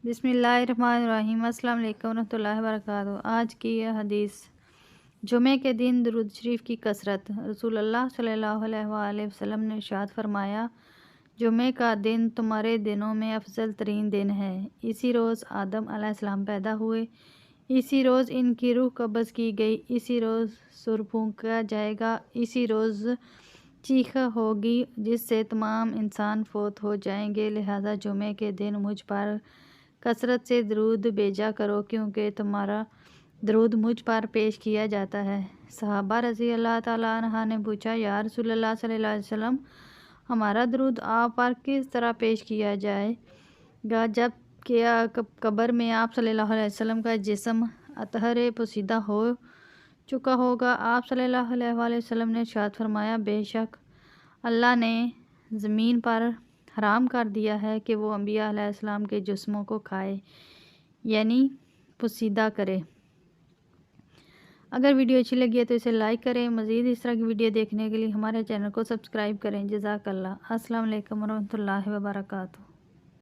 بسم اللہ الرحمن الرحیم۔ السلام علیکم ورحمۃ اللہ وبرکاتہ۔ آج کی یہ حدیث جمعے کے دن درود شریف کی کثرت۔ رسول اللہ صلی اللہ علیہ وآلہ وسلم نے ارشاد فرمایا، جمعے کا دن تمہارے دنوں میں افضل ترین دن ہے۔ اسی روز آدم علیہ السلام پیدا ہوئے، اسی روز ان کی روح قبض کی گئی، اسی روز سور پھونکا جائے گا، اسی روز چیخ ہوگی جس سے تمام انسان فوت ہو جائیں گے۔ لہٰذا جمعے کے دن مجھ پر کثرت سے درود بھیجا کرو، کیونکہ تمہارا درود مجھ پر پیش کیا جاتا ہے۔ صحابہ رضی اللہ تعالیٰ عنہ نے پوچھا، یا رسول اللہ صلی اللہ علیہ وسلم، ہمارا درود آپ پر کس طرح پیش کیا جائے گا؟ جب کہ قبر میں آپ صلی اللہ علیہ وسلم کا جسم اطہر پوشیدہ ہو چکا ہوگا۔ آپ صلی اللہ علیہ وآلہ وسلم نے ارشاد فرمایا، بے شک اللہ نے زمین پر حرام کر دیا ہے کہ وہ انبیاء علیہ السلام کے جسموں کو کھائے، یعنی پوشیدہ کرے۔ اگر ویڈیو اچھی لگی ہے تو اسے لائک کریں۔ مزید اس طرح کی ویڈیو دیکھنے کے لیے ہمارے چینل کو سبسکرائب کریں۔ جزاک اللہ۔ السلام علیکم ورحمۃ اللہ وبرکاتہ۔